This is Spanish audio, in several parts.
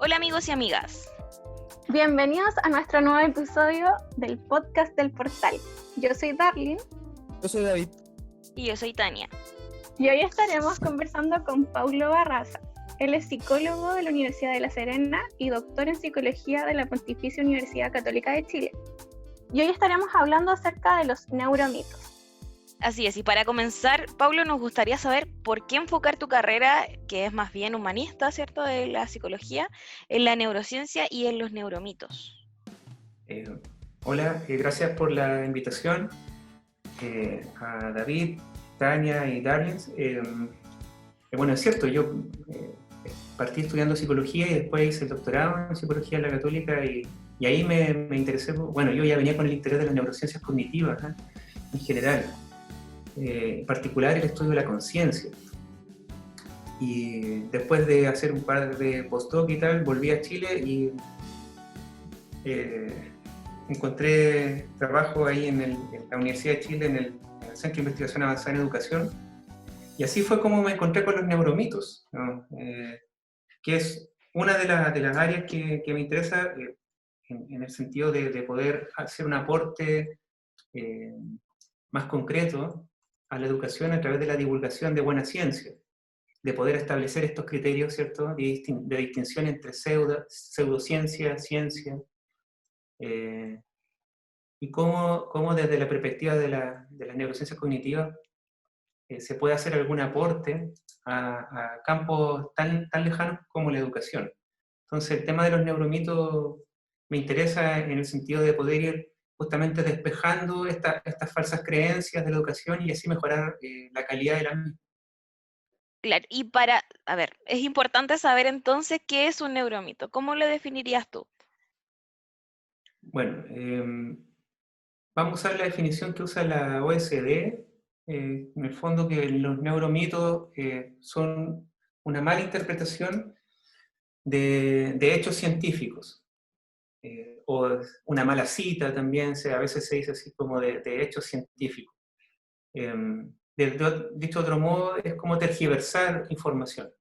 Hola amigos y amigas. Bienvenidos a nuestro nuevo episodio del podcast del Portal. Yo soy Darlene. Yo soy David. Y yo soy Tania. Y hoy estaremos conversando con Paulo Barraza. Él es psicólogo de la Universidad de La Serena y doctor en psicología de la Pontificia Universidad Católica de Chile. Y hoy estaremos hablando acerca de los neuromitos. Así es, y para comenzar, Paulo, nos gustaría saber por qué enfocar tu carrera, que es más bien humanista, ¿cierto?, de la psicología, en la neurociencia y en los neuromitos. Hola, gracias por la invitación a David, Tania y Darlene. Bueno, es cierto, yo partí estudiando psicología y después hice el doctorado en psicología en la Católica y ahí me interesé, bueno, yo ya venía con el interés de las neurociencias cognitivas, en general, en particular el estudio de la conciencia. Y después de hacer un par de postdoc y tal, volví a Chile y encontré trabajo ahí en la Universidad de Chile, en el Centro de Investigación Avanzada en Educación, y así fue como me encontré con los neuromitos, ¿no? Que es una de las áreas que me interesa en el sentido de poder hacer un aporte más concreto a la educación a través de la divulgación de buena ciencia, de poder establecer estos criterios, ¿cierto?, de distinción entre pseudociencia, ciencia, y cómo desde la perspectiva de las neurociencias cognitivas se puede hacer algún aporte a campos tan lejanos como la educación. Entonces el tema de los neuromitos me interesa en el sentido de poder ir justamente despejando estas falsas creencias de la educación y así mejorar la calidad de la misma. Claro, y es importante saber entonces qué es un neuromito. ¿Cómo lo definirías tú? Bueno, vamos a usar la definición que usa la OSD, en el fondo que los neuromitos son una mala interpretación de hechos científicos, o una mala cita también, a veces se dice así como de hechos científicos. Dicho de otro modo, es como tergiversar información.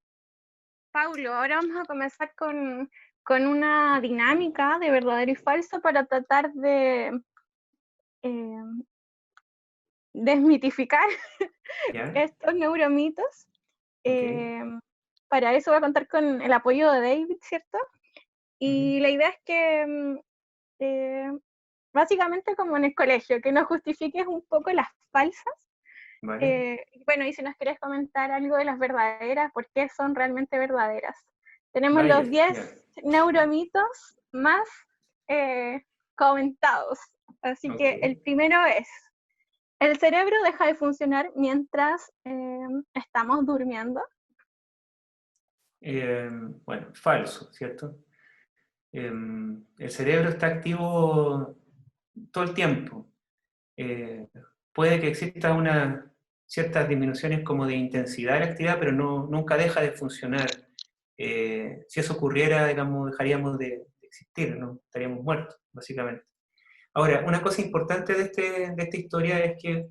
Paulo, ahora vamos a comenzar con una dinámica de verdadero y falso para tratar de desmitificar ¿Ya? estos neuromitos. Okay. Para eso voy a contar con el apoyo de David, ¿cierto? Y la idea es que básicamente como en el colegio, que nos justifiques un poco las falsas. Vale. Bueno, y si nos quieres comentar algo de las verdaderas, ¿por qué son realmente verdaderas? Tenemos los Vaya, 10 ya. neuromitos más comentados. Así que el Okay. primero es, el cerebro deja de funcionar mientras estamos durmiendo. Bueno, falso, ¿cierto? El cerebro está activo todo el tiempo. Eh, Puede que exista ciertas disminuciones como de intensidad de la actividad, pero nunca deja de funcionar. Si eso ocurriera, digamos, dejaríamos de existir, ¿no? Estaríamos muertos, básicamente. Ahora, una cosa importante de esta historia es que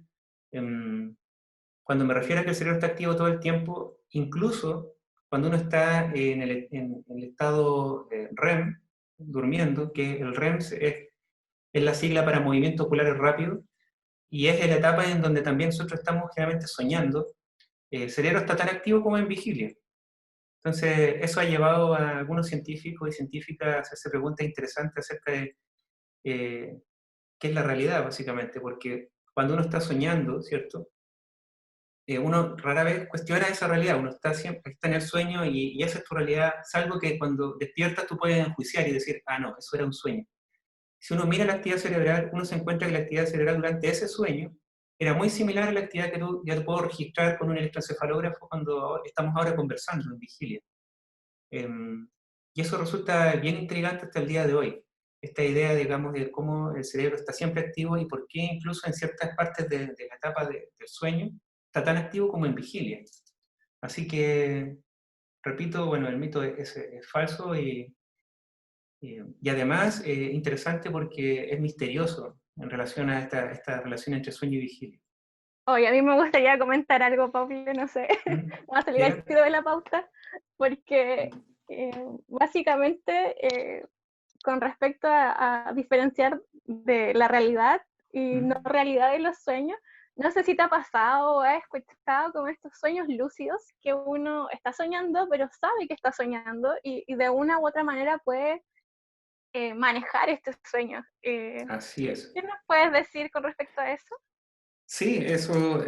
cuando me refiero a que el cerebro está activo todo el tiempo, incluso cuando uno está en el estado REM, durmiendo, que el REM es la sigla para movimiento ocular rápido, y es la etapa en donde también nosotros estamos generalmente soñando, el cerebro está tan activo como en vigilia. Entonces, eso ha llevado a algunos científicos y científicas a hacerse preguntas interesantes acerca de qué es la realidad, básicamente, porque cuando uno está soñando, ¿cierto? Uno rara vez cuestiona esa realidad, uno siempre está en el sueño y esa es tu realidad, salvo que cuando despiertas tú puedes enjuiciar y decir, ah, no, eso era un sueño. Si uno mira la actividad cerebral, uno se encuentra que la actividad cerebral durante ese sueño era muy similar a la actividad que tú ya puedo registrar con un electroencefalógrafo cuando estamos ahora conversando en vigilia. Y eso resulta bien intrigante hasta el día de hoy. Esta idea, digamos, de cómo el cerebro está siempre activo y por qué incluso en ciertas partes de la etapa del sueño está tan activo como en vigilia. Así que, repito, bueno, el mito es falso Y además, interesante porque es misterioso en relación a esta relación entre sueño y vigilia. Oye, a mí me gustaría comentar algo, Pablo, no sé, ¿Mm? vamos a salir al ¿Ya? tiro de la pauta, porque básicamente con respecto a diferenciar de la realidad y no ¿Mm? realidad de los sueños, no sé si te ha pasado o has escuchado como estos sueños lúcidos que uno está soñando, pero sabe que está soñando y de una u otra manera puede manejar estos sueños. Así es. ¿Qué nos puedes decir con respecto a eso? Sí, eso,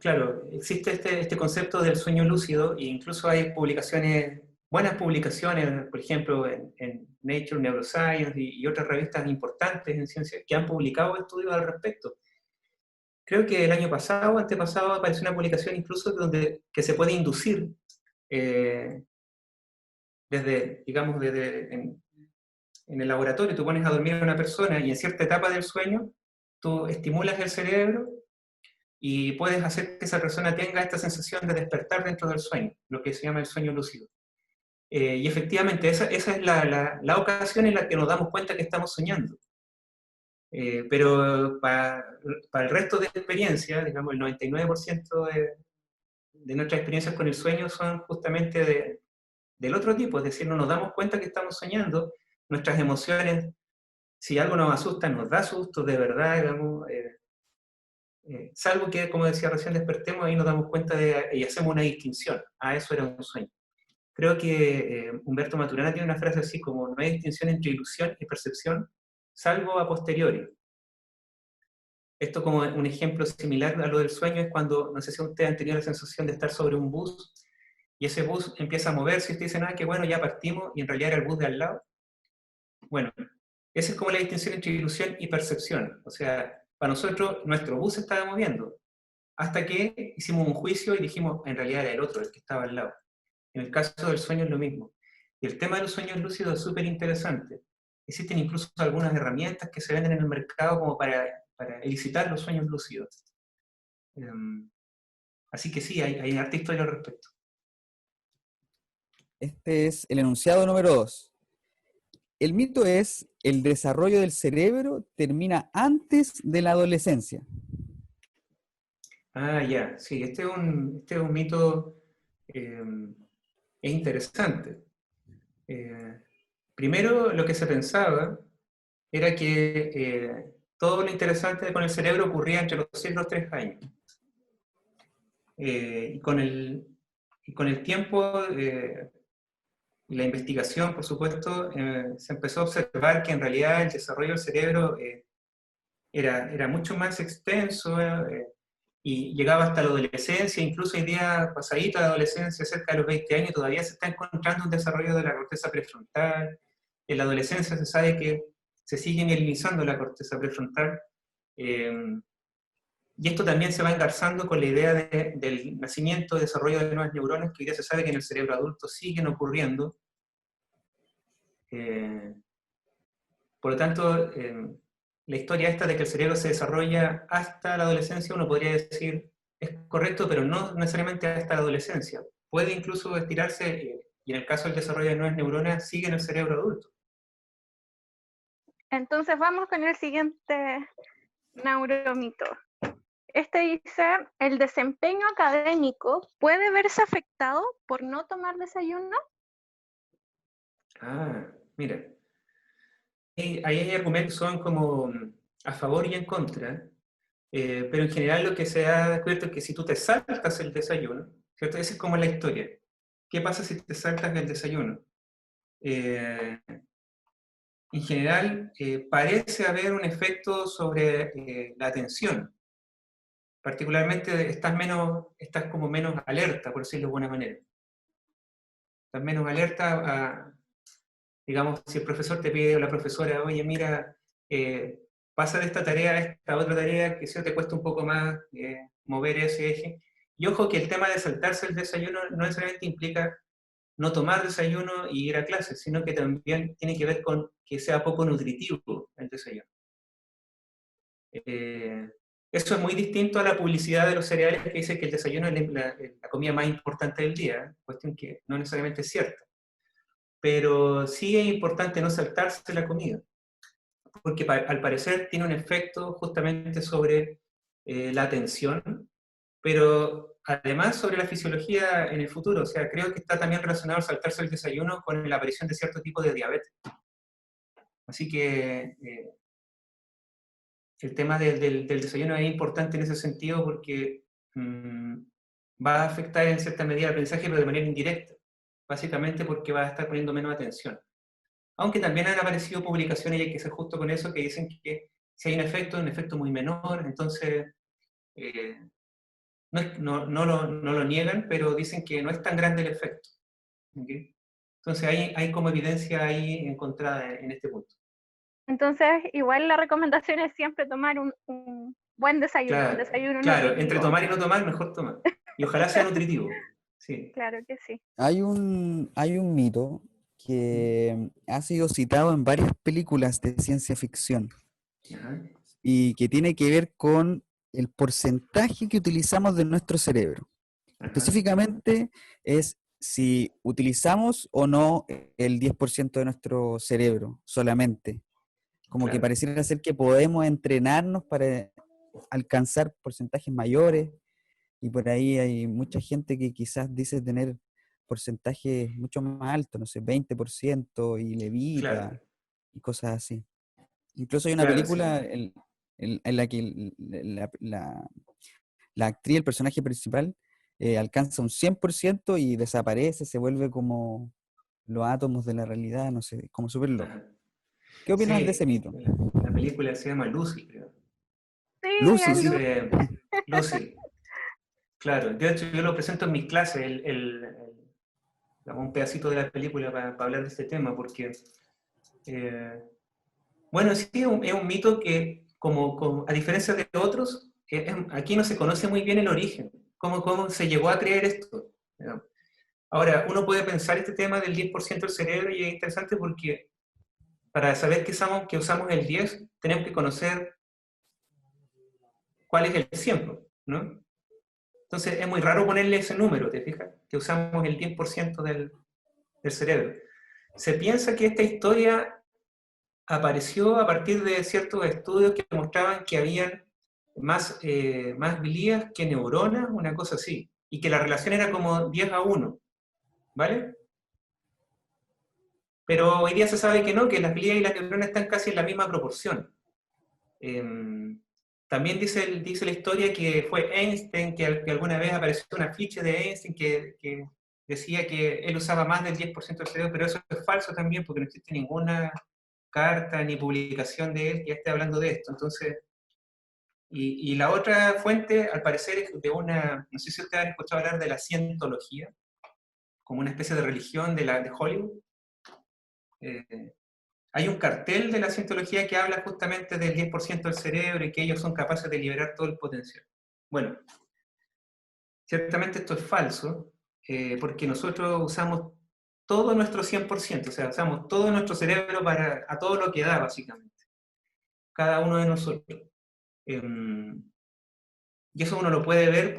claro, existe este concepto del sueño lúcido e incluso hay publicaciones, buenas publicaciones, por ejemplo, en Nature Neuroscience y otras revistas importantes en ciencia que han publicado estudios al respecto. Creo que el año pasado o antepasado apareció una publicación incluso que se puede inducir eh, digamos, en el laboratorio, tú pones a dormir a una persona y en cierta etapa del sueño tú estimulas el cerebro y puedes hacer que esa persona tenga esta sensación de despertar dentro del sueño, lo que se llama el sueño lúcido. Y efectivamente, esa es la ocasión en la que nos damos cuenta que estamos soñando. Pero para el resto de experiencias, digamos, el 99% de nuestras experiencias con el sueño son justamente del otro tipo, es decir, no nos damos cuenta que estamos soñando, nuestras emociones, si algo nos asusta, nos da susto de verdad, digamos, salvo que, como decía recién, despertemos y nos damos cuenta y hacemos una distinción. Ah, eso era un sueño. Creo que Humberto Maturana tiene una frase así como: no hay distinción entre ilusión y percepción, salvo a posteriori. Esto como un ejemplo similar a lo del sueño es cuando, no sé si ustedes han tenido la sensación de estar sobre un bus y ese bus empieza a moverse y ustedes dicen, ah, qué bueno, ya partimos, y en realidad era el bus de al lado. Bueno, esa es como la distinción entre ilusión y percepción. O sea, para nosotros, nuestro bus se estaba moviendo, hasta que hicimos un juicio y dijimos, en realidad era el otro, el que estaba al lado. En el caso del sueño es lo mismo. Y el tema de los sueños lúcidos es súper interesante. Existen incluso algunas herramientas que se venden en el mercado como para elicitar los sueños lúcidos. Así que sí, hay harta historia al respecto. Este es el enunciado número 2. El mito es: el desarrollo del cerebro termina antes de la adolescencia. Ah, ya, sí, este es un mito, es interesante. Primero, lo que se pensaba era que todo lo interesante con el cerebro ocurría entre los 0 y los 3 años. Y con el tiempo y la investigación, por supuesto, se empezó a observar que en realidad el desarrollo del cerebro era mucho más extenso y llegaba hasta la adolescencia, incluso hoy día, pasadita la adolescencia, cerca de los 20 años, todavía se está encontrando un desarrollo de la corteza prefrontal. En la adolescencia se sabe que se sigue mielinizando la corteza prefrontal. Y esto también se va engarzando con la idea del nacimiento y desarrollo de nuevas neuronas, que hoy día se sabe que en el cerebro adulto siguen ocurriendo. Por lo tanto, la historia esta de que el cerebro se desarrolla hasta la adolescencia, uno podría decir, es correcto, pero no necesariamente hasta la adolescencia. Puede incluso estirarse, y en el caso del desarrollo de nuevas neuronas, sigue en el cerebro adulto. Entonces vamos con el siguiente neuromito. Este dice: ¿el desempeño académico puede verse afectado por no tomar desayuno? Ah, mira. Ahí hay argumentos que son como a favor y en contra, pero en general lo que se ha descubierto es que si tú te saltas el desayuno, ¿cierto? Esa es como la historia. ¿Qué pasa si te saltas el desayuno? En general, parece haber un efecto sobre la atención. Particularmente estás como menos alerta, por decirlo de alguna manera. Estás menos alerta digamos, si el profesor te pide o la profesora, oye, mira, pasa de esta tarea a esta otra tarea, que si no te cuesta un poco más mover ese eje. Y ojo que el tema de saltarse el desayuno no necesariamente implica no tomar desayuno y ir a clase, sino que también tiene que ver con que sea poco nutritivo el desayuno. Eso es muy distinto a la publicidad de los cereales que dice que el desayuno es la comida más importante del día, cuestión que no necesariamente es cierta. pero sí es importante no saltarse la comida, porque al parecer tiene un efecto justamente sobre la atención, pero además sobre la fisiología en el futuro. O sea, creo que está también relacionado al saltarse el desayuno con la aparición de cierto tipo de diabetes. Así que el tema del desayuno es importante en ese sentido porque va a afectar en cierta medida el aprendizaje, pero de manera indirecta, básicamente porque va a estar poniendo menos atención. Aunque también han aparecido publicaciones, y hay que ser justo con eso, que dicen que si hay un efecto muy menor, entonces no lo niegan, pero dicen que no es tan grande el efecto. ¿Okay? Entonces hay como evidencia ahí encontrada en este punto. Entonces, igual la recomendación es siempre tomar un buen desayuno, un Claro, desayuno claro, nutritivo. entre tomar y no tomar, mejor tomar. Y ojalá sea nutritivo. Sí. Claro que sí. Hay un mito que ha sido citado en varias películas de ciencia ficción Ajá. y que tiene que ver con el porcentaje que utilizamos de nuestro cerebro. Ajá. Específicamente es si utilizamos o no el 10% de nuestro cerebro solamente. Como que Claro. pareciera ser que podemos entrenarnos para alcanzar porcentajes mayores, y por ahí hay mucha gente que quizás dice tener porcentajes mucho más altos, no sé, 20% y levita Claro, y cosas así. Incluso hay una claro, sí. película en la que la actriz, el personaje principal, alcanza un 100% y desaparece, se vuelve como los átomos de la realidad, no sé, como súper loco. Ajá. ¿Qué opinas de ese Sí, mito? la película se llama Lucy, creo. Sí, Lucy, es sí. Entonces, Lucy, claro. De hecho, yo lo presento en mis clases, un pedacito de la película para hablar de este tema, porque, bueno, sí, es un mito que, a diferencia de otros, aquí no se conoce muy bien el origen, cómo se llegó a creer esto. ¿No? Ahora, uno puede pensar este tema del 10% del cerebro y es interesante porque para saber que usamos el 10, tenemos que conocer cuál es el 100, ¿no? Entonces es muy raro ponerle ese número, ¿te fijas? Que usamos el 10% del cerebro. Se piensa que esta historia apareció a partir de ciertos estudios que mostraban que habían más glías que neuronas, una cosa así, y que la relación era como 10-1, ¿vale? Pero hoy día se sabe que no, que las glías y las neuronas están casi en la misma proporción. También dice la historia que fue Einstein, que alguna vez apareció un afiche de Einstein que decía que él usaba más del 10% del cerebro, pero eso es falso también porque no existe ninguna carta ni publicación de él que esté hablando de esto. Entonces, y la otra fuente, al parecer, es de no sé si ustedes han escuchado hablar de la cientología, como una especie de religión de Hollywood. Hay un cartel de la cientología que habla justamente del 10% del cerebro y que ellos son capaces de liberar todo el potencial. Bueno, ciertamente esto es falso, porque nosotros usamos todo nuestro 100%, o sea, usamos todo nuestro cerebro a todo lo que da, básicamente. Cada uno de nosotros. Y eso uno lo puede ver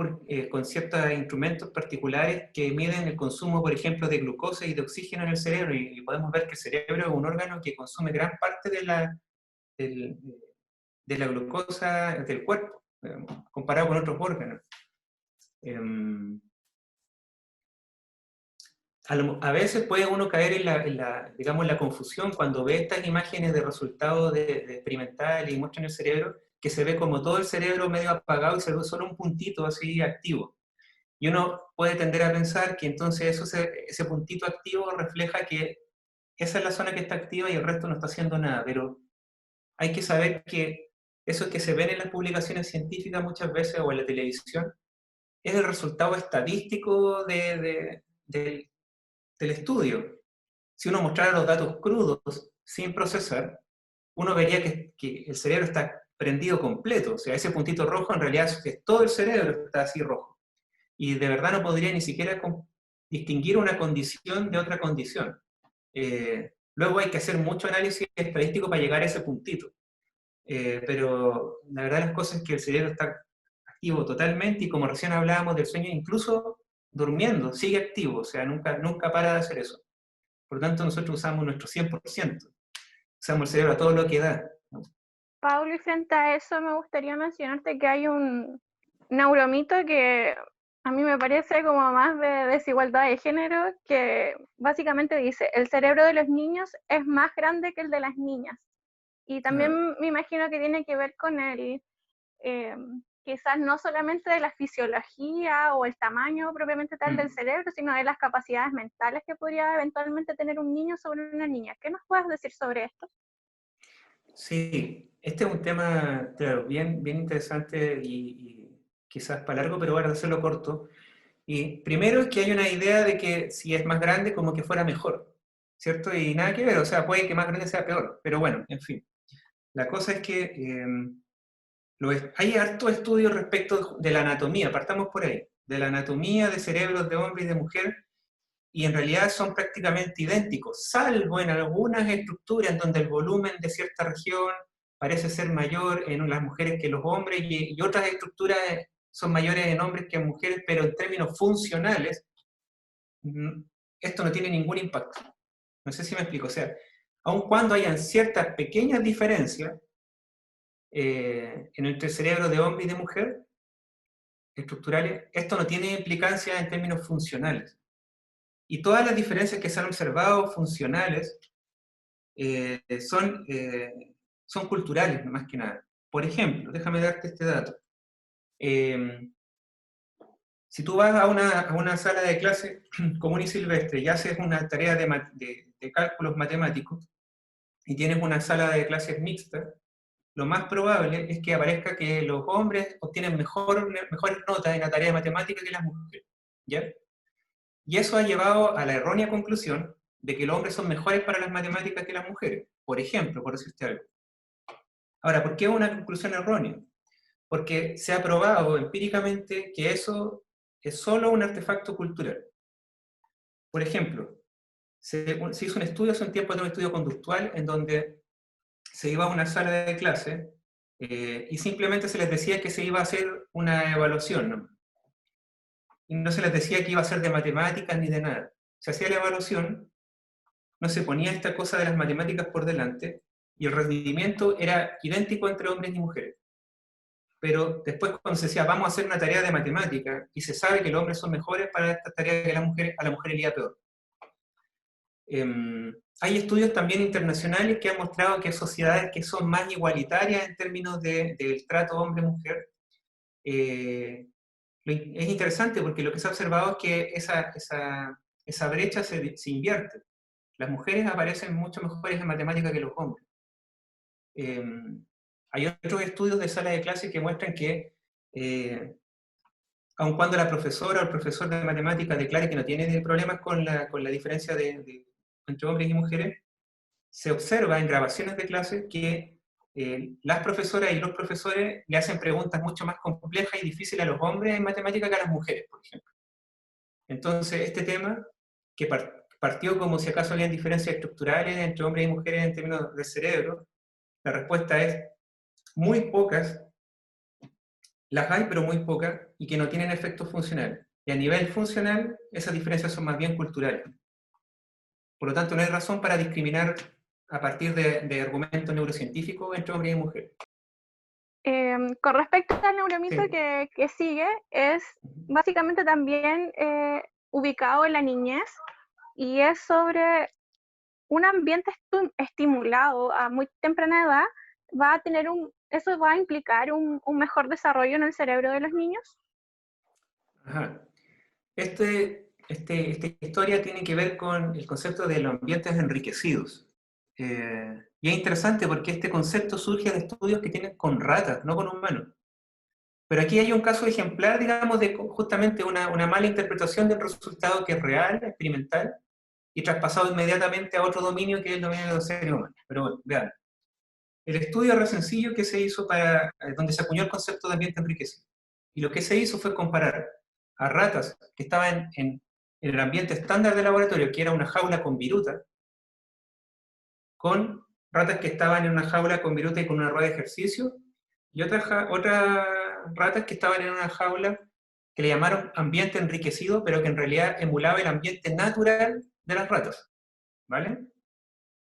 con ciertos instrumentos particulares que miden el consumo, por ejemplo, de glucosa y de oxígeno en el cerebro, y podemos ver que el cerebro es un órgano que consume gran parte de la glucosa del cuerpo, comparado con otros órganos. A veces puede uno caer en la confusión cuando ve estas imágenes de resultados de experimental y muestran el cerebro, que se ve como todo el cerebro medio apagado y se ve solo un puntito así activo. Y uno puede tender a pensar que entonces ese puntito activo refleja que esa es la zona que está activa y el resto no está haciendo nada, pero hay que saber que eso que se ven en las publicaciones científicas muchas veces o en la televisión es el resultado estadístico del estudio. Si uno mostrara los datos crudos sin procesar, uno vería que el cerebro está prendido completo, o sea, ese puntito rojo en realidad es todo el cerebro está así rojo. Y de verdad no podría ni siquiera distinguir una condición de otra condición. Luego hay que hacer mucho análisis estadístico para llegar a ese puntito. Pero la verdad las cosas es que el cerebro está activo totalmente y como recién hablábamos del sueño, incluso durmiendo, sigue activo, o sea, nunca para de hacer eso. Por lo tanto, nosotros usamos nuestro 100%. Usamos el cerebro a todo lo que da, ¿no? Pablo, y frente a eso me gustaría mencionarte que hay un neuromito que a mí me parece como más de desigualdad de género, que básicamente dice, el cerebro de los niños es más grande que el de las niñas. Y también me imagino que tiene que ver con el, quizás no solamente de la fisiología o el tamaño propiamente tal del cerebro, sino de las capacidades mentales que podría eventualmente tener un niño sobre una niña. ¿Qué nos puedes decir sobre esto? Sí, este es un tema, claro, bien, bien interesante y quizás para largo, pero voy a hacerlo corto. Y primero es que hay una idea de que si es más grande, como que fuera mejor, ¿cierto? Y nada que ver, o sea, puede que más grande sea peor, pero bueno, en fin. La cosa es que hay harto estudios respecto de la anatomía, partamos por ahí, de la anatomía de cerebros de hombre y de mujer, y en realidad son prácticamente idénticos, salvo en algunas estructuras donde el volumen de cierta región parece ser mayor en las mujeres que en los hombres, y otras estructuras son mayores en hombres que en mujeres, pero en términos funcionales, esto no tiene ningún impacto. No sé si me explico. O sea, aun cuando hayan ciertas pequeñas diferencias entre el cerebro de hombre y de mujer, estructurales, esto no tiene implicancia en términos funcionales. Y todas las diferencias que se han observado funcionales son culturales, más que nada. Por ejemplo, déjame darte este dato. Si tú vas a una sala de clase común y silvestre y haces una tarea de cálculos matemáticos y tienes una sala de clases mixta, lo más probable es que aparezca que los hombres obtienen mejores notas en la tarea de matemática que las mujeres, ¿ya? Y eso ha llevado a la errónea conclusión de que los hombres son mejores para las matemáticas que las mujeres, por ejemplo, por decirte algo. Ahora, ¿por qué es una conclusión errónea? Porque se ha probado empíricamente que eso es solo un artefacto cultural. Por ejemplo, se hizo un estudio hace un tiempo, un estudio conductual, en donde se iba a una sala de clase y simplemente se les decía que se iba a hacer una evaluación, ¿no? Y no se les decía que iba a ser de matemáticas ni de nada. Se hacía la evaluación, no se ponía esta cosa de las matemáticas por delante, y el rendimiento era idéntico entre hombres y mujeres. Pero después cuando se decía, vamos a hacer una tarea de matemática, y se sabe que los hombres son mejores para esta tarea que las mujeres, a la mujer le iba peor. Hay estudios también internacionales que han mostrado que sociedades que son más igualitarias en términos del trato hombre-mujer, es interesante porque lo que se ha observado es que esa brecha se invierte. Las mujeres aparecen mucho mejores en matemática que los hombres. Hay otros estudios de sala de clase que muestran que aun cuando la profesora o el profesor de matemática declare que no tiene problemas con la diferencia entre hombres y mujeres, se observa en grabaciones de clase que las profesoras y los profesores le hacen preguntas mucho más complejas y difíciles a los hombres en matemática que a las mujeres, por ejemplo. Entonces, este tema, que partió como si acaso habían diferencias estructurales entre hombres y mujeres en términos de cerebro, la respuesta es muy pocas, las hay pero muy pocas, y que no tienen efectos funcionales. Y a nivel funcional, esas diferencias son más bien culturales. Por lo tanto, no hay razón para discriminar a partir de argumentos neurocientíficos entre hombres y mujeres. Con respecto al neuromito Sí. que sigue, es básicamente también ubicado en la niñez y es sobre un ambiente estimulado a muy temprana edad, eso va a implicar un mejor desarrollo en el cerebro de los niños. Ajá. Esta historia tiene que ver con el concepto de los ambientes enriquecidos. Y es interesante porque este concepto surge de estudios que tienen con ratas, no con humanos. Pero aquí hay un caso ejemplar, digamos, de justamente una mala interpretación del resultado que es real, experimental, y traspasado inmediatamente a otro dominio que es el dominio de los seres humanos. Pero bueno, vean. El estudio es re sencillo que se hizo donde se acuñó el concepto de ambiente enriquecido. Y lo que se hizo fue comparar a ratas que estaban en el ambiente estándar de laboratorio, que era una jaula con viruta, con ratas que estaban en una jaula con viruta y con una rueda de ejercicio, y otras ratas que estaban en una jaula que le llamaron ambiente enriquecido, pero que en realidad emulaba el ambiente natural de las ratas. ¿vale?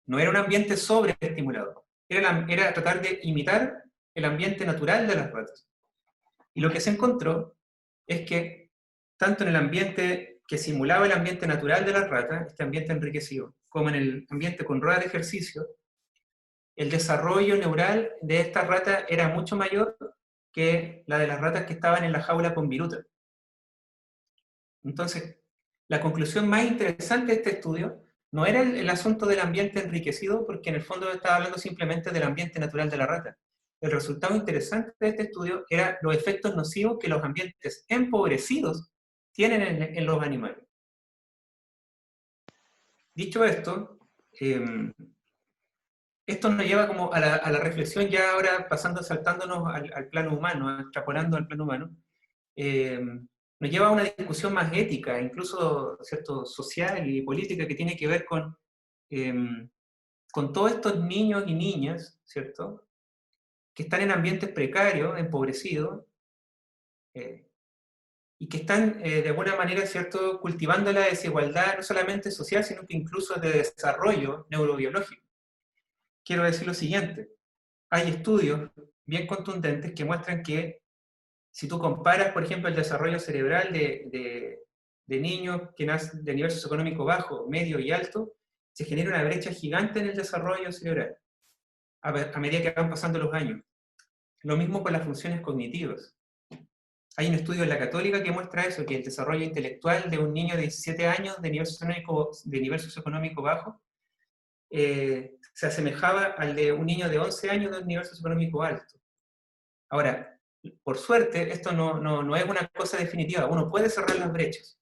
No era un ambiente sobreestimulado, era tratar de imitar el ambiente natural de las ratas. Y lo que se encontró es que, tanto en el ambiente que simulaba el ambiente natural de las ratas, este ambiente enriquecido, como en el ambiente con ruedas de ejercicio, el desarrollo neural de estas ratas era mucho mayor que la de las ratas que estaban en la jaula con viruta. Entonces, la conclusión más interesante de este estudio no era el asunto del ambiente enriquecido, porque en el fondo estaba hablando simplemente del ambiente natural de la rata. El resultado interesante de este estudio era los efectos nocivos que los ambientes empobrecidos tienen en los animales. Dicho esto, esto nos lleva como a la reflexión ya ahora saltándonos al plano humano, extrapolando al plano humano, nos lleva a una discusión más ética, incluso, ¿cierto?, social y política, que tiene que ver con todos estos niños y niñas, ¿cierto?, que están en ambientes precarios, empobrecidos, y que están de alguna manera, ¿cierto?, cultivando la desigualdad no solamente social, sino que incluso de desarrollo neurobiológico. Quiero decir lo siguiente: hay estudios bien contundentes que muestran que si tú comparas, por ejemplo, el desarrollo cerebral de niños que nacen de nivel socioeconómico bajo, medio y alto, se genera una brecha gigante en el desarrollo cerebral a medida que van pasando los años. Lo mismo con las funciones cognitivas. Hay un estudio en la Católica que muestra eso, que el desarrollo intelectual de un niño de 17 años de nivel socioeconómico bajo se asemejaba al de un niño de 11 años de nivel socioeconómico alto. Ahora, por suerte, esto no es una cosa definitiva. Uno puede cerrar las brechas.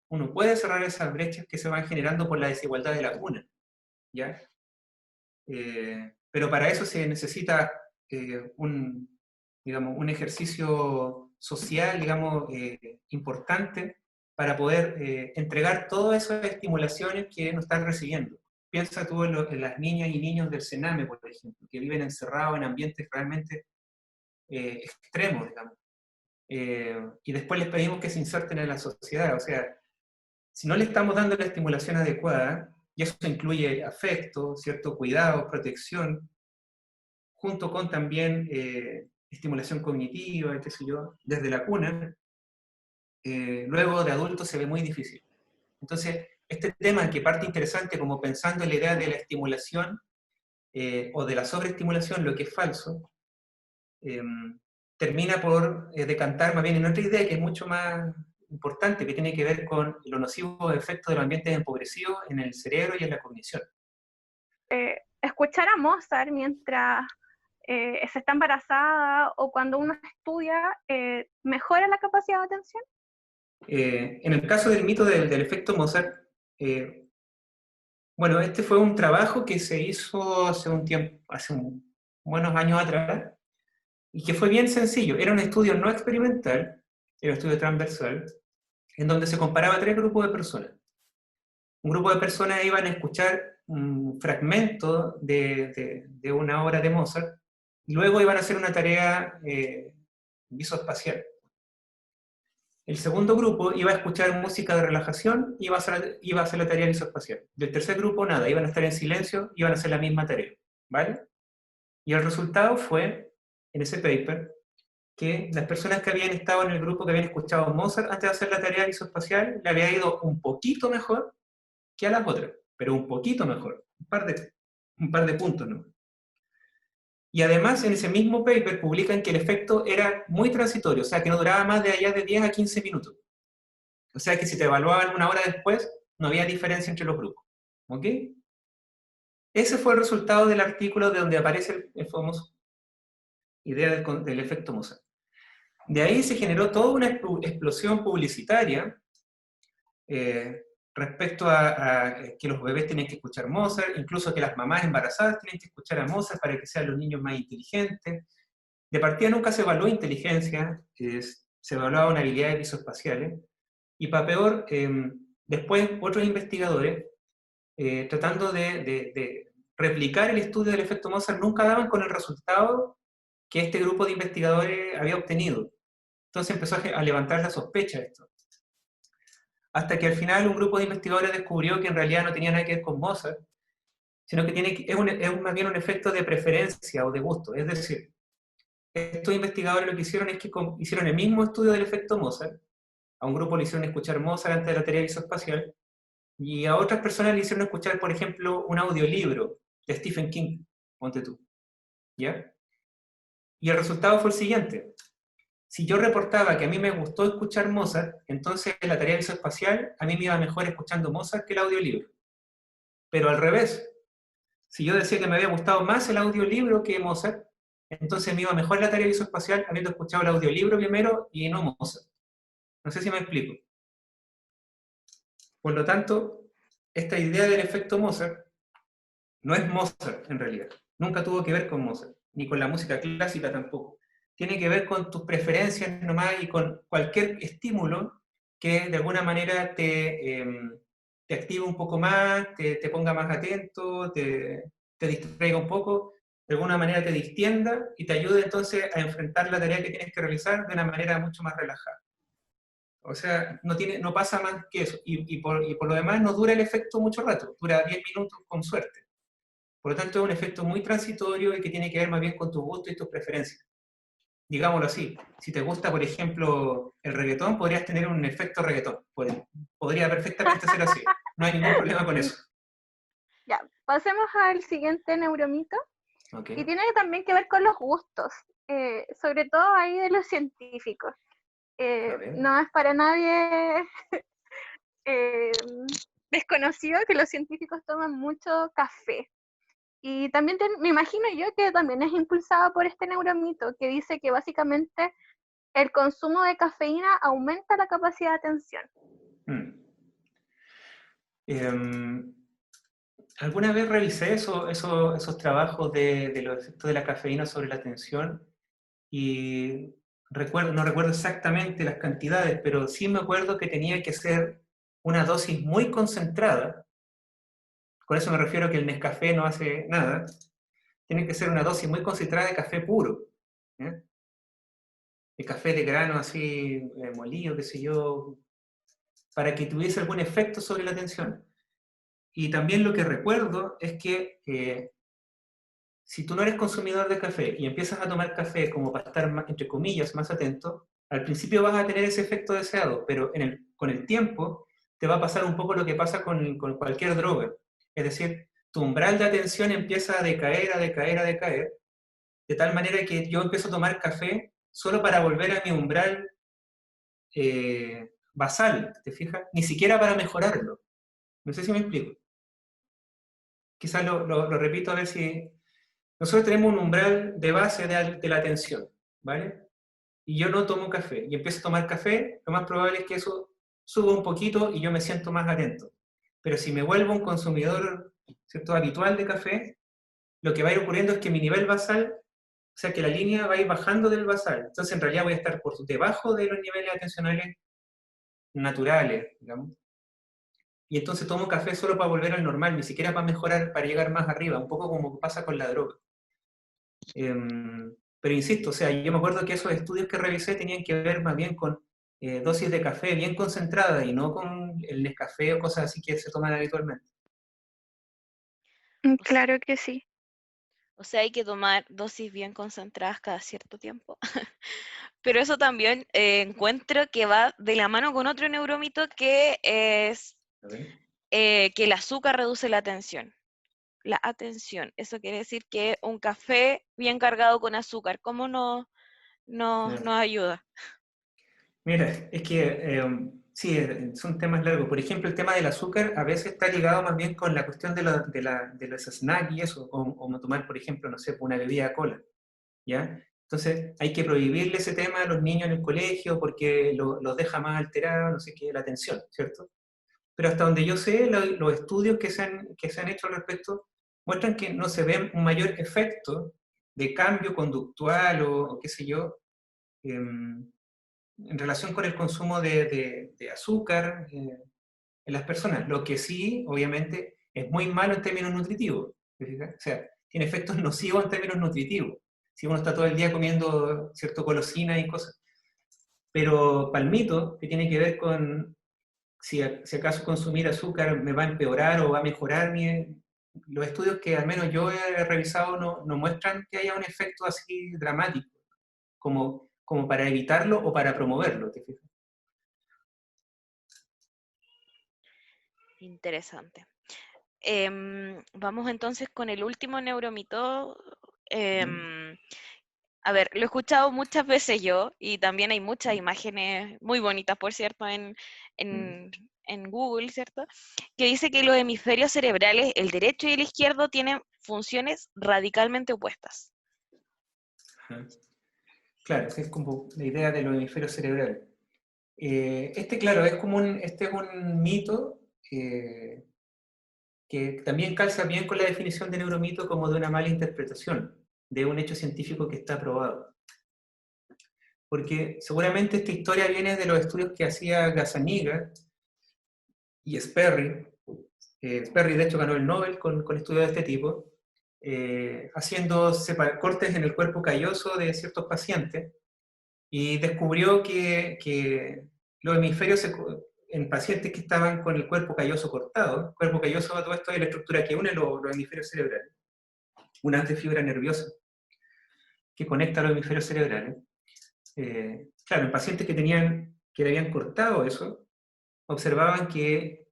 Uno puede cerrar esas brechas que se van generando por la desigualdad de la cuna, ¿ya? Pero para eso se necesita un ejercicio social, importante, para poder entregar todas esas estimulaciones que nos están recibiendo. Piensa tú en las niñas y niños del Sename, por ejemplo, que viven encerrados en ambientes realmente extremos, digamos. Y después les pedimos que se inserten en la sociedad. O sea, si no le estamos dando la estimulación adecuada, y eso incluye afecto, cierto cuidado, protección, junto con también estimulación cognitiva, qué sé yo, desde la cuna, luego de adultos se ve muy difícil. Entonces, este tema que parte interesante como pensando en la idea de la estimulación o de la sobreestimulación, lo que es falso, termina por decantar más bien en otra idea que es mucho más importante, que tiene que ver con los nocivos efectos de los ambientes empobrecidos en el cerebro y en la cognición. Escuchar a Mozart mientras se está embarazada o cuando uno estudia, ¿mejora la capacidad de atención? En el caso del mito del efecto Mozart, bueno, este fue un trabajo que se hizo hace buenos años atrás, y que fue bien sencillo. Era un estudio no experimental, era un estudio transversal, en donde se comparaba 3 grupos de personas. Un grupo de personas iban a escuchar un fragmento de una obra de Mozart, y luego iban a hacer una tarea visoespacial. El segundo grupo iba a escuchar música de relajación y iba a hacer la tarea visoespacial. Del tercer grupo, nada, iban a estar en silencio, iban a hacer la misma tarea, ¿vale? Y el resultado fue, en ese paper, que las personas que habían estado en el grupo que habían escuchado Mozart antes de hacer la tarea visoespacial, le había ido un poquito mejor que a las otras, pero un poquito mejor, un par de puntos, ¿no? Y además, en ese mismo paper publican que el efecto era muy transitorio, o sea, que no duraba más de allá de 10 a 15 minutos. O sea, que si te evaluaban una hora después, no había diferencia entre los grupos. ¿Ok? Ese fue el resultado del artículo de donde aparece el famoso idea del efecto Mozart. De ahí se generó toda una explosión publicitaria respecto a que los bebés tienen que escuchar Mozart, incluso que las mamás embarazadas tienen que escuchar a Mozart para que sean los niños más inteligentes. De partida nunca se evaluó inteligencia, se evaluaban habilidades visoespaciales, y para peor, después otros investigadores, tratando de replicar el estudio del efecto Mozart, nunca daban con el resultado que este grupo de investigadores había obtenido. Entonces empezó a levantar la sospecha de esto. hasta que al final un grupo de investigadores descubrió que en realidad no tenía nada que ver con Mozart, sino que es más bien un efecto de preferencia o de gusto. Es decir, estos investigadores lo que hicieron es que hicieron el mismo estudio del efecto Mozart, a un grupo le hicieron escuchar Mozart antes de la teoría visoespacial, y a otras personas le hicieron escuchar, por ejemplo, un audiolibro de Stephen King, ponte tú, ¿ya? Y el resultado fue el siguiente. Si yo reportaba que a mí me gustó escuchar Mozart, entonces en la tarea visoespacial a mí me iba mejor escuchando Mozart que el audiolibro. Pero al revés, si yo decía que me había gustado más el audiolibro que Mozart, entonces me iba mejor la tarea visoespacial habiendo escuchado el audiolibro primero y no Mozart. No sé si me explico. Por lo tanto, esta idea del efecto Mozart no es Mozart en realidad. Nunca tuvo que ver con Mozart, ni con la música clásica tampoco. Tiene que ver con tus preferencias nomás y con cualquier estímulo que de alguna manera te active un poco más, te ponga más atento, te distraiga un poco, de alguna manera te distienda y te ayude entonces a enfrentar la tarea que tienes que realizar de una manera mucho más relajada. O sea, no pasa más que eso. Y por lo demás no dura el efecto mucho rato, dura 10 minutos con suerte. Por lo tanto, es un efecto muy transitorio y que tiene que ver más bien con tus gustos y tus preferencias. Digámoslo así, si te gusta, por ejemplo, el reggaetón, podrías tener un efecto reggaetón. Podría perfectamente ser así. No hay ningún problema con eso. Ya, pasemos al siguiente neuromito. Okay. Y tiene también que ver con los gustos, sobre todo ahí de los científicos. No es para nadie desconocido que los científicos toman mucho café. Y también me imagino yo que también es impulsado por este neuromito que dice que básicamente el consumo de cafeína aumenta la capacidad de atención. Alguna vez revisé esos trabajos de los efectos de la cafeína sobre la atención y no recuerdo exactamente las cantidades, pero sí me acuerdo que tenía que ser una dosis muy concentrada. Con eso me refiero a que el Nescafé no hace nada. Tiene que ser una dosis muy concentrada de café puro. ¿Eh? De café de grano así, molido, qué sé yo, para que tuviese algún efecto sobre la atención. Y también lo que recuerdo es que si tú no eres consumidor de café y empiezas a tomar café como para estar, entre comillas, más atento, al principio vas a tener ese efecto deseado, pero con el tiempo te va a pasar un poco lo que pasa con cualquier droga. Es decir, tu umbral de atención empieza a decaer, a decaer, a decaer, de tal manera que yo empiezo a tomar café solo para volver a mi umbral basal, ¿te fijas? Ni siquiera para mejorarlo. No sé si me explico. Quizás lo repito a ver si... Nosotros tenemos un umbral de base de la atención, ¿vale? Y yo no tomo café, y empiezo a tomar café, lo más probable es que eso suba un poquito y yo me siento más atento. Pero si me vuelvo un consumidor, ¿cierto?, habitual de café, lo que va a ir ocurriendo es que mi nivel basal, o sea que la línea va a ir bajando del basal. Entonces en realidad voy a estar por debajo de los niveles atencionales naturales, digamos. Y entonces tomo café solo para volver al normal, ni siquiera para mejorar, para llegar más arriba, un poco como pasa con la droga. Pero insisto, o sea, yo me acuerdo que esos estudios que revisé tenían que ver más bien con dosis de café bien concentradas y no con el Nescafé o cosas así que se toman habitualmente. Claro que sí. O sea, hay que tomar dosis bien concentradas cada cierto tiempo. Pero eso también encuentro que va de la mano con otro neuromito que es que el azúcar reduce la atención. La atención. Eso quiere decir que un café bien cargado con azúcar, ¿cómo nos ayuda? Mira, es que sí, son temas largos. Por ejemplo, el tema del azúcar a veces está ligado más bien con la cuestión de los snacks y eso, o tomar, por ejemplo, no sé, una bebida de cola, ¿ya? Entonces hay que prohibirle ese tema a los niños en el colegio porque los deja más alterados, no sé qué, la atención, ¿cierto? Pero hasta donde yo sé, los estudios que se han hecho al respecto muestran que no se ve un mayor efecto de cambio conductual o qué sé yo, en relación con el consumo de azúcar en las personas. Lo que sí, obviamente, es muy malo en términos nutritivos. O sea, tiene efectos nocivos en términos nutritivos. Si uno está todo el día comiendo cierto golosina y cosas. Pero palmito, que tiene que ver con si acaso consumir azúcar me va a empeorar o va a mejorar los estudios que al menos yo he revisado no muestran que haya un efecto así dramático, como para evitarlo o para promoverlo, ¿te fijas? Interesante. Vamos entonces con el último neuromito. A ver, lo he escuchado muchas veces yo, y también hay muchas imágenes muy bonitas, por cierto, en Google, ¿cierto? Que dice que los hemisferios cerebrales, el derecho y el izquierdo, tienen funciones radicalmente opuestas. Ajá. Claro, esa es como la idea de los hemisferios cerebrales. Claro, este es un mito que también calza bien con la definición de neuromito como de una mala interpretación de un hecho científico que está probado. Porque seguramente esta historia viene de los estudios que hacía Gazzaniga y Sperry. Sperry, de hecho, ganó el Nobel con estudios de este tipo, haciendo cortes en el cuerpo calloso de ciertos pacientes, y descubrió que los hemisferios en pacientes que estaban con el cuerpo calloso cortado, el cuerpo calloso, todo esto es la estructura que une los hemisferios cerebrales, una fibra nerviosa que conecta los hemisferios cerebrales. Claro, en pacientes que le habían cortado eso, observaban que,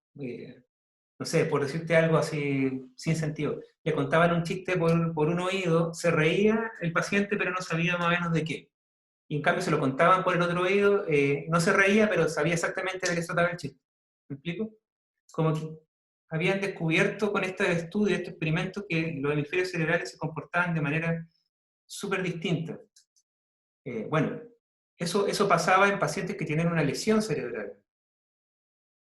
no sé, por decirte algo así sin sentido, le contaban un chiste por un oído, se reía el paciente, pero no sabía más o menos de qué. Y en cambio se lo contaban por el otro oído, no se reía, pero sabía exactamente de qué se trataba el chiste. ¿Me explico? Como que habían descubierto con este estudio, este experimento, que los hemisferios cerebrales se comportaban de manera súper distinta. Bueno, eso pasaba en pacientes que tienen una lesión cerebral.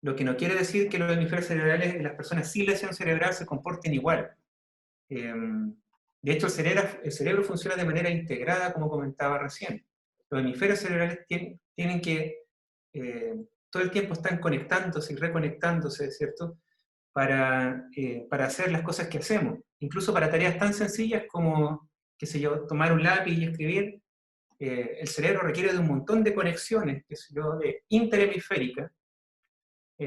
Lo que no quiere decir que los hemisferios cerebrales en las personas sin lesión cerebral se comporten igual. De hecho, el cerebro funciona de manera integrada, como comentaba recién. Los hemisferios cerebrales tienen que todo el tiempo están conectándose y reconectándose, ¿cierto? Para hacer las cosas que hacemos. Incluso para tareas tan sencillas como, qué sé yo, tomar un lápiz y escribir, el cerebro requiere de un montón de conexiones, qué sé yo, interhemisféricas,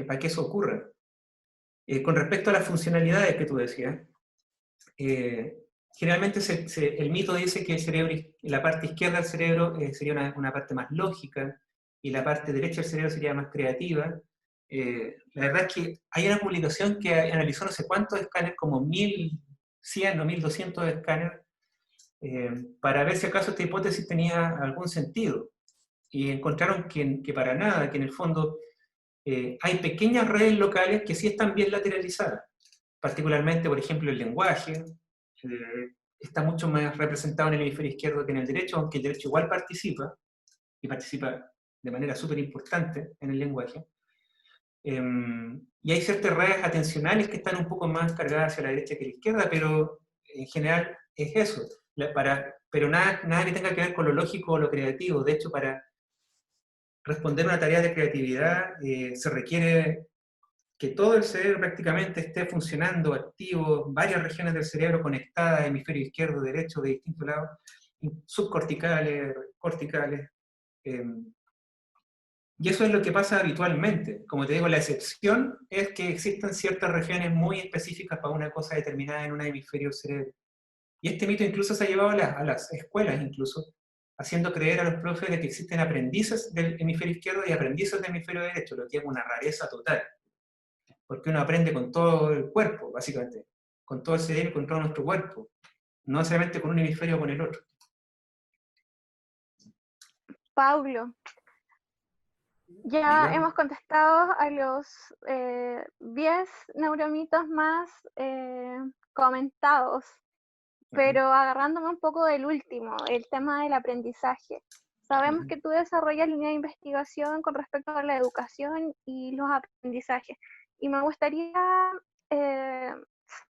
para que eso ocurra. Con respecto a las funcionalidades que tú decías, generalmente el mito dice que la parte izquierda del cerebro sería una parte más lógica y la parte derecha del cerebro sería más creativa. La verdad es que hay una publicación que analizó no sé cuántos escáneres, como 1100 o 1200 escáneres, para ver si acaso esta hipótesis tenía algún sentido. Y encontraron que para nada, que en el fondo hay pequeñas redes locales que sí están bien lateralizadas. Particularmente, por ejemplo, el lenguaje está mucho más representado en el hemisferio izquierdo que en el derecho, aunque el derecho igual participa, y participa de manera súper importante en el lenguaje. Y hay ciertas redes atencionales que están un poco más cargadas hacia la derecha que la izquierda, pero en general es eso. Pero nada que tenga que ver con lo lógico o lo creativo. De hecho, para responder a una tarea de creatividad se requiere que todo el cerebro prácticamente esté funcionando, activo, varias regiones del cerebro conectadas, hemisferio izquierdo, derecho, de distintos lados, subcorticales, corticales. Y eso es lo que pasa habitualmente. Como te digo, la excepción es que existen ciertas regiones muy específicas para una cosa determinada en un hemisferio del cerebro. Y este mito incluso se ha llevado a las escuelas, incluso, haciendo creer a los profes de que existen aprendices del hemisferio izquierdo y aprendices del hemisferio derecho, lo que es una rareza total. Porque uno aprende con todo el cuerpo, básicamente, con todo el cerebro y con todo nuestro cuerpo, no necesariamente con un hemisferio o con el otro. Paulo, ya hemos contestado a los 10 neuromitos más comentados, pero agarrándome un poco del último, el tema del aprendizaje. Sabemos que tú desarrollas línea de investigación con respecto a la educación y los aprendizajes. Y me gustaría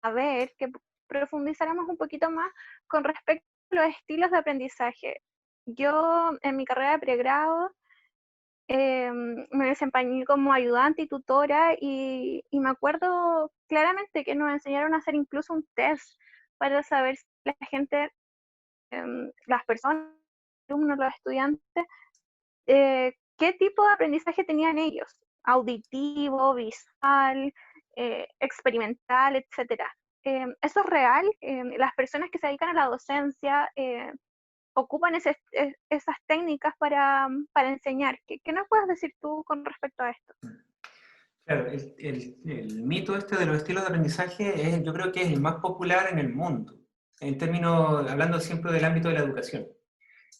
saber que profundizáramos un poquito más con respecto a los estilos de aprendizaje. Yo en mi carrera de pregrado me desempeñé como ayudante y tutora y me acuerdo claramente que nos enseñaron a hacer incluso un test para saber si la gente, las personas, los alumnos, los estudiantes, qué tipo de aprendizaje tenían ellos. auditivo, visual, experimental, etc. ¿Eso es real? ¿Las personas que se dedican a la docencia ocupan esas técnicas para enseñar? ¿Qué nos puedes decir tú con respecto a esto? Claro, el mito este de los estilos de aprendizaje yo creo que es el más popular en el mundo, en términos, hablando siempre del ámbito de la educación.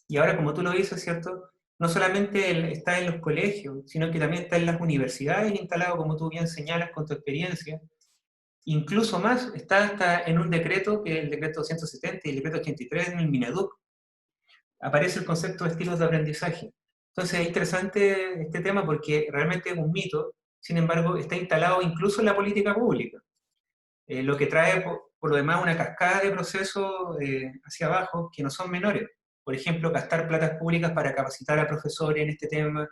Y ahora, como tú lo dices, ¿cierto? No solamente está en los colegios, sino que también está en las universidades instalado, como tú bien señalas con tu experiencia. Incluso más, está hasta en un decreto, que es el decreto 270 y el decreto 83 en el Mineduc. Aparece el concepto de estilos de aprendizaje. Entonces es interesante este tema porque realmente es un mito, sin embargo está instalado incluso en la política pública, lo que trae por lo demás una cascada de procesos hacia abajo que no son menores. Por ejemplo, gastar platas públicas para capacitar a profesores en este tema,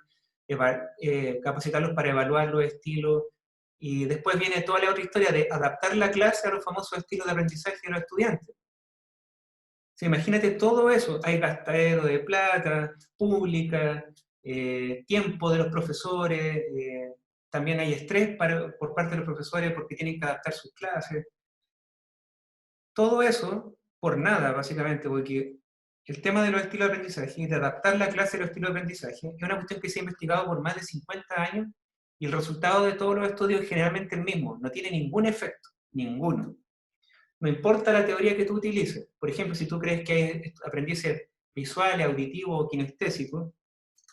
capacitarlos para evaluar los estilos, y después viene toda la otra historia de adaptar la clase a los famosos estilos de aprendizaje de los estudiantes. Sí, imagínate todo eso, hay gastadero de plata pública, tiempo de los profesores, también hay estrés por parte de los profesores porque tienen que adaptar sus clases. Todo eso por nada, básicamente, porque el tema de los estilos de aprendizaje, de adaptar la clase a los estilos de aprendizaje, es una cuestión que se ha investigado por más de 50 años y el resultado de todos los estudios es generalmente el mismo, no tiene ningún efecto, ninguno. No importa la teoría que tú utilices. Por ejemplo, si tú crees que hay aprendizaje visual, auditivo o kinestésico,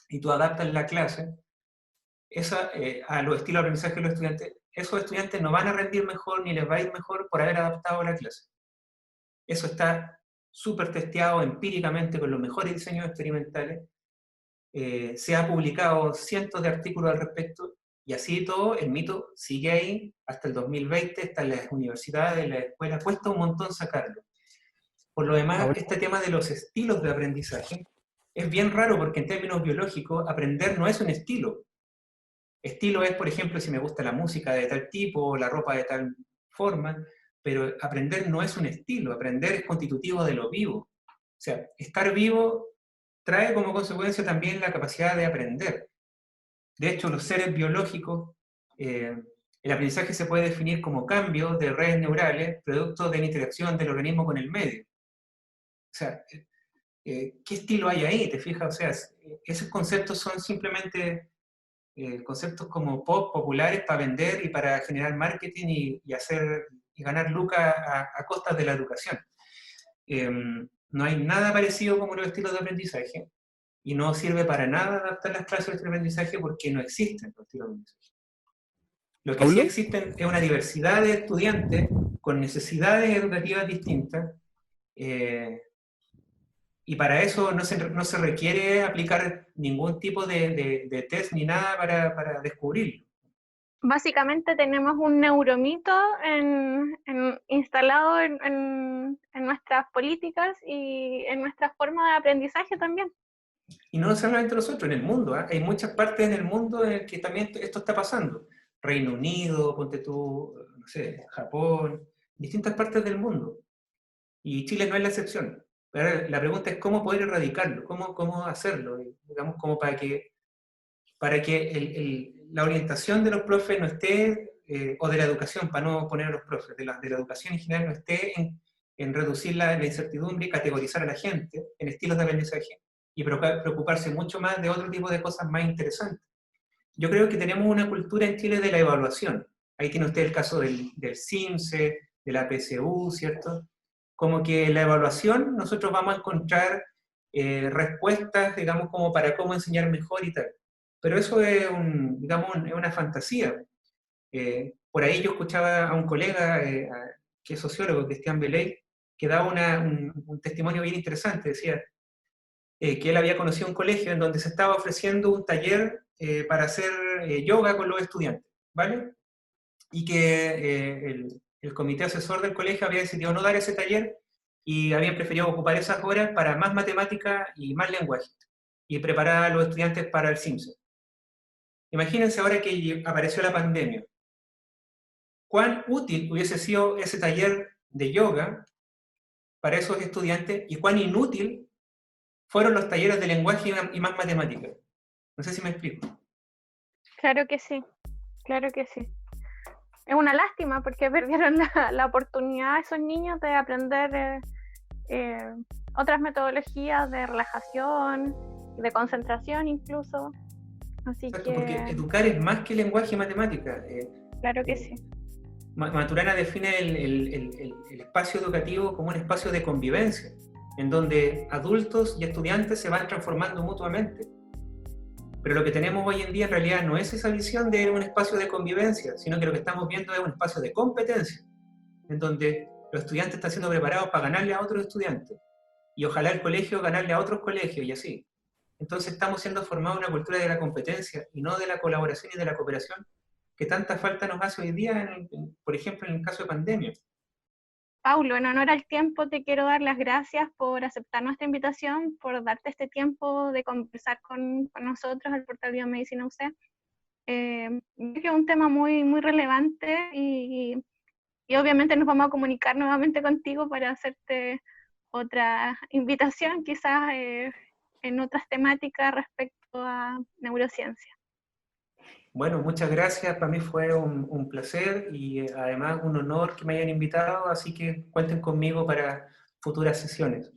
y tú adaptas la clase a los estilos de aprendizaje de los estudiantes, esos estudiantes no van a rendir mejor ni les va a ir mejor por haber adaptado la clase. Eso está súper testeado empíricamente con los mejores diseños experimentales. Se ha publicado cientos de artículos al respecto, y así todo, el mito sigue ahí hasta el 2020, está en las universidades, en las escuelas, cuesta un montón sacarlo. Por lo demás, este tema de los estilos de aprendizaje es bien raro porque en términos biológicos, aprender no es un estilo. Estilo es, por ejemplo, si me gusta la música de tal tipo, o la ropa de tal forma, pero aprender no es un estilo, aprender es constitutivo de lo vivo. O sea, estar vivo trae como consecuencia también la capacidad de aprender. De hecho, los seres biológicos, el aprendizaje se puede definir como cambios de redes neurales producto de la interacción del organismo con el medio. O sea, ¿qué estilo hay ahí? ¿Te fijas? O sea, esos conceptos son simplemente conceptos como pop, populares para vender y para generar marketing y ganar lucas a costas de la educación. No hay nada parecido como los estilos de aprendizaje, y no sirve para nada adaptar las clases de aprendizaje porque no existen los estilos de aprendizaje. Lo que sí existen es una diversidad de estudiantes con necesidades educativas distintas, y para eso no se requiere aplicar ningún tipo de test ni nada para descubrirlo. Básicamente tenemos un neuromito instalado en nuestras políticas y en nuestra forma de aprendizaje también. Y no solamente nosotros, en el mundo, ¿eh? Hay muchas partes en el mundo en el que también esto está pasando. Reino Unido, ponte tú, no sé, Japón, distintas partes del mundo. Y Chile no es la excepción. Pero la pregunta es cómo poder erradicarlo, cómo hacerlo, digamos, como para que la orientación de los profes no esté, o de la educación, para no poner a los profes, de la educación en general no esté en reducir la incertidumbre y categorizar a la gente en estilos de aprendizaje, y preocuparse mucho más de otro tipo de cosas más interesantes. Yo creo que tenemos una cultura en Chile de la evaluación. Ahí tiene usted el caso del CIMSE, de la PSU, ¿cierto? Como que la evaluación nosotros vamos a encontrar respuestas, digamos, como para cómo enseñar mejor y tal. Pero eso es, digamos, es una fantasía. Por ahí yo escuchaba a un colega, que es sociólogo, Cristian Beley, que daba un testimonio bien interesante. Decía que él había conocido un colegio en donde se estaba ofreciendo un taller para hacer yoga con los estudiantes, ¿vale? Y que el comité asesor del colegio había decidido no dar ese taller y habían preferido ocupar esas horas para más matemática y más lenguaje, y preparar a los estudiantes para el CIMSE. Imagínense ahora que apareció la pandemia. ¿Cuán útil hubiese sido ese taller de yoga para esos estudiantes y cuán inútil fueron los talleres de lenguaje y más matemática? No sé si me explico. Claro que sí, claro que sí. Es una lástima porque perdieron la oportunidad esos niños de aprender otras metodologías de relajación, de concentración incluso. Así Exacto, porque que, educar es más que lenguaje y matemática. claro que sí. Maturana define el espacio educativo como un espacio de convivencia, en donde adultos y estudiantes se van transformando mutuamente. Pero lo que tenemos hoy en día en realidad no es esa visión de un espacio de convivencia, sino que lo que estamos viendo es un espacio de competencia, en donde los estudiantes están siendo preparados para ganarle a otros estudiantes, y ojalá el colegio ganarle a otros colegios, y así. Entonces estamos siendo formados en una cultura de la competencia, y no de la colaboración y de la cooperación, que tanta falta nos hace hoy día, por ejemplo, en el caso de pandemia. Paulo, en honor al tiempo, te quiero dar las gracias por aceptar nuestra invitación, por darte este tiempo de conversar con nosotros, el portal Biomedicina UC. Creo que es un tema muy, muy relevante y obviamente nos vamos a comunicar nuevamente contigo para hacerte otra invitación, quizás en otras temáticas respecto a neurociencia. Bueno, muchas gracias, para mí fue un placer y además un honor que me hayan invitado, así que cuenten conmigo para futuras sesiones.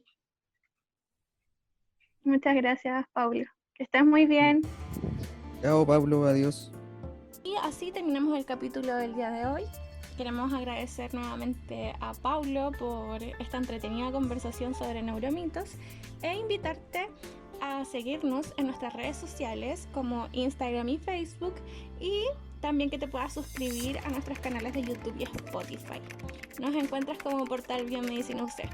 Muchas gracias, Paulo. Que estés muy bien. Chao, Pablo, adiós. Y así terminamos el capítulo del día de hoy. Queremos agradecer nuevamente a Paulo por esta entretenida conversación sobre neuromitos e invitarte a seguirnos en nuestras redes sociales como Instagram y Facebook, y también que te puedas suscribir a nuestros canales de YouTube y Spotify. Nos encuentras como Portal Biomedicina UC.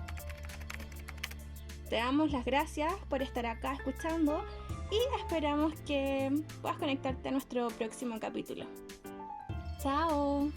Te damos las gracias por estar acá escuchando y esperamos que puedas conectarte a nuestro próximo capítulo. ¡Chao!